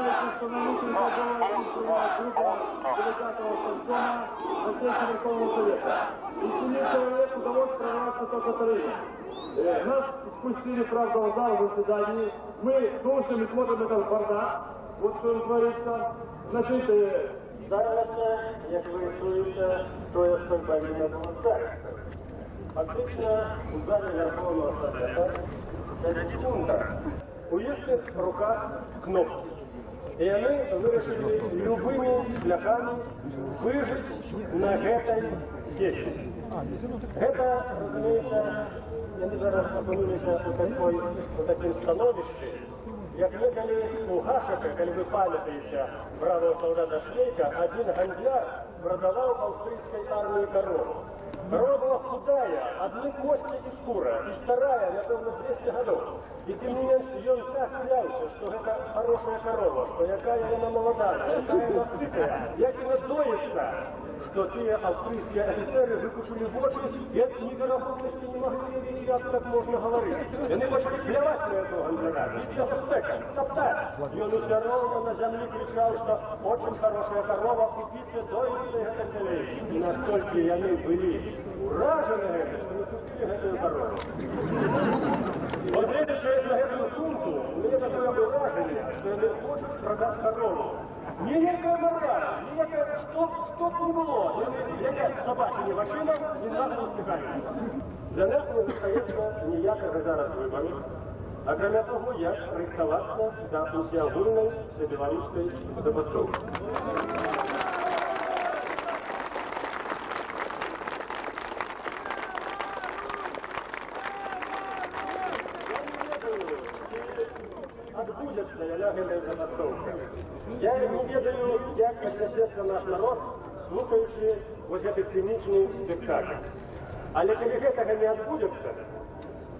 Сообщается, что на внутренней группа делегатов Сальсона на сессии Верховного Совета. Из 7 человек удалось прорваться только 3. Нас спустили, правда, в зал заседаний. Мы слушаем и смотрим этот бардак. Вот что творится. Значит, зараз, як ви чуєте, то є повинно було здаритися. Фактично, у залі Верховного Совета сидить хунта. У їхніх руках кнопки. І вони вирішили любими шляхами вижити на этой сесії. Это, разумеется, они зараз опинилися у таким становищі, як неколи у Гашека, коли ви пам'ятаєте бравого солдата Шлейка, один гандляр продавал австрийской армии корову. Корова была худая, одни кости и шкура, и старая, напевно, 200 годов. И тем не менее, он так клялся, что это хорошая корова, что якая она молодая, якая она сытая, як она доится, что те австрийские офицеры выкушили в очи, и от невероятности не могли видеть, как так можно говорить. И они пошли плевать на этого гандляра, биться со стеком, топтать. И он все ровно на земле кричал, что очень хорошая корова, купите, доится и это далее. И настолько они были уражены, что не купили эту корову. Вот глядячи на эту сумку, у меня такое выражение, что они хочет продать корову. Ніяка мораль, ніяка, що б не було, яка собачені машина, не надо розбігати. Для нас не зостається ніякого зараз вибору, а крім того, як рихтуватися до усеагульної всебілоруської забастовки. Отбудется ядерная забастовка. Я не ведаю, як отнесется наш народ, слухаючи ось цей цинічний спектакль. Але коли гэтага не адбудецца,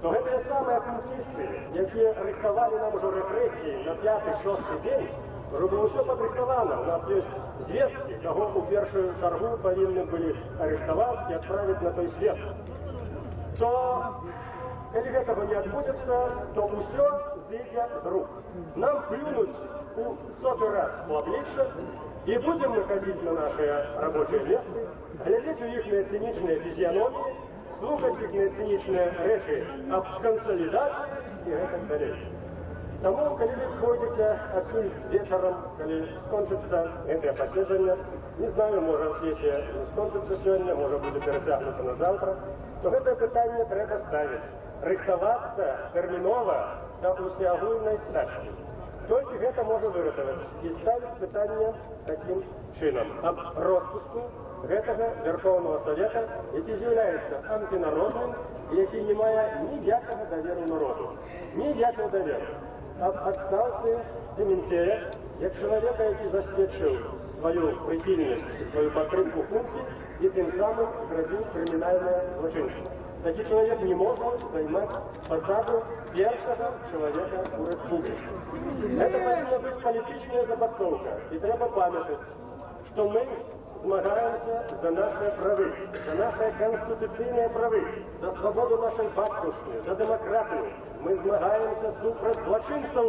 то гэтыя самыя кунцісты, якія рыхтавалі нам ужо рэпрэсіі на 5-6 дзень, ужо было ўсё падрыхтавана. У нас ёсць звесткі, каго ў першую чаргу павінны былі арыштаваць і адправіць на той свет. То калі гэтага не адбудецца, то ўсё зійдзе з рук. Нам плюнуць у 100 раз у обличье, и будем мы ходить на наши рабочие места, глядеть у их циничные физиономии, слухать их циничные речи об консолидации и так далее. Тому, коли вы ходите отсюда вечером, коли скончится это поседжение, не знаю, может, если не скончится сегодня, может, будет перетягнуто на завтра, то это питание треба ставить. Рыхтоваться терминова до усеагульной стачки. Толькі гэта можа выратаваць і ставіць пытанне такім чынам аб роспуску гэтага Верховного Совета, які з'яўляецца антынародным і які не мае ніякага даверу народу. Ніякага даверу. Аб адстаўцы Дементея, як чалавека, які засведчыў сваю прыхільнасць і сваю падтрымку функцій і тым самым зрабіў крымінальнае злачынства. Такі чалавек не можа займаць пасаду першага чалавека ў рэспубліцы. Это павінна быць палітычная забастовка. І трэба памятаць, што мы змагаемся за наши правы, за наши конституцыйныя правы, за свабоду нашай бацькаўшчыны, за дэмакратыю. Мы змагаемся супраць злачынцаў,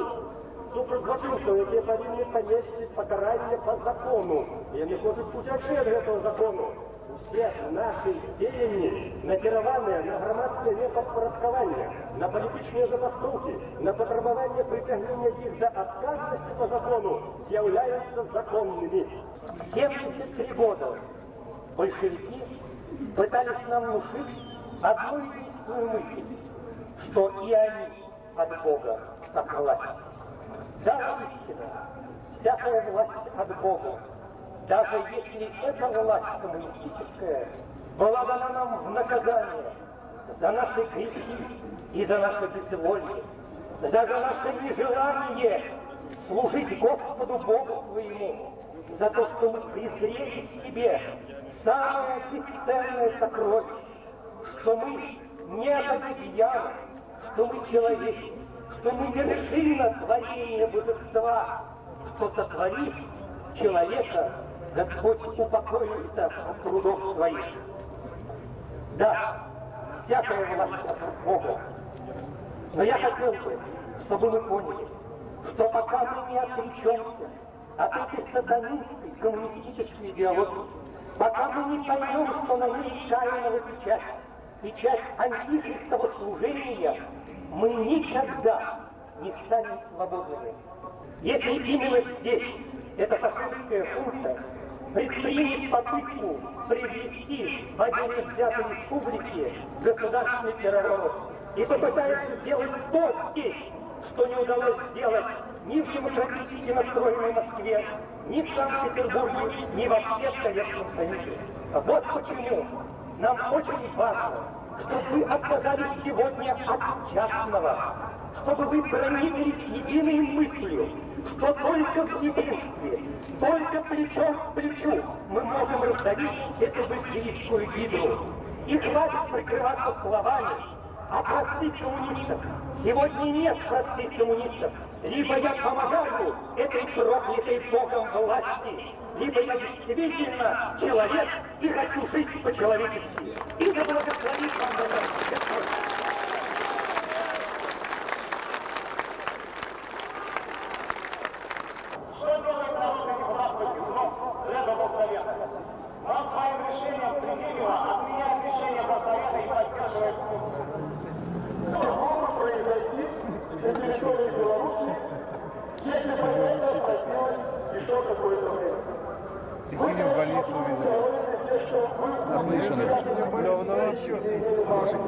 якія павінны панесці пакаранне па закону. Яны хочуць уцячы ад гэтага закону. Усе наши дзеянні накіраваныя на грамадскае непадпарадкаванне, на палітычныя забастовкі, на патрабаванне прыцягнення іх да адказнасці по закону з'яўляюцца законнымі. 73 года большевики пытались нам внушить одну единственную мысль, что и они от Бога, как власть. Даже истина, всякая власть от Бога, даже если эта власть коммунистическая была дана нам в наказание за наши грехи и за наше безволие, за наше нежелание служить Господу Богу своему, за то, что мы презрели в себе самое бесценное сокровище, что мы не обезьяны, что мы человеки, что мы вершина творения божества, что сотворив человека, Господь упокоился от трудов своих. Да, всякая власть от Бога. Но я хотел бы, чтобы мы поняли, что пока мы не отречемся от этой сатанинской коммунистической идеологии, пока мы не поймем, что на ней Каинова печать, печать антихристового служения, мы никогда не станем свободными. Если именно здесь эта фашистская хунта предпримет попытку привести в отдельно взятой республике государственный переворот и попытается сделать то здесь, что не удалось сделать ни в демократически настроенной Москве, ни в Санкт-Петербурге, ни вообще в Советском Союзе. Вот почему нам очень важно, чтобы вы отказались сегодня от частного, чтобы вы прониклись единой мыслью, что только в единстве, только плечом к плечу мы можем раздавить эту большевистскую гидру. И хватит прикрываться словами, а простых коммунистов сегодня нет простых коммунистов. Либо я помогаю этой проклятой Богом власти, либо я действительно человек и хочу жить по-человечески. И да благословит вам Господь. Он своим решением примирила, отменяет решение Госсовета и поддерживает что может произойти на территории Беларуси, если бы это продлилось еще какое-то время. Теперь в больницу увезли. Наслышаны. Давно еще с вашей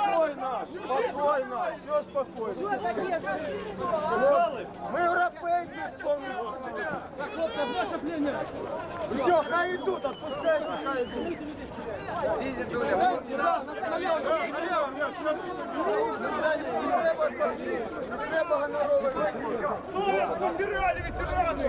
Спокойно! спокойно, все спокойно. Мы европейцы, вспомнили. Так, хлопці, одне шаплення. Все, хай идут, отпускайте, хай идут. Не треба гонорових. Ветераны, ветераны!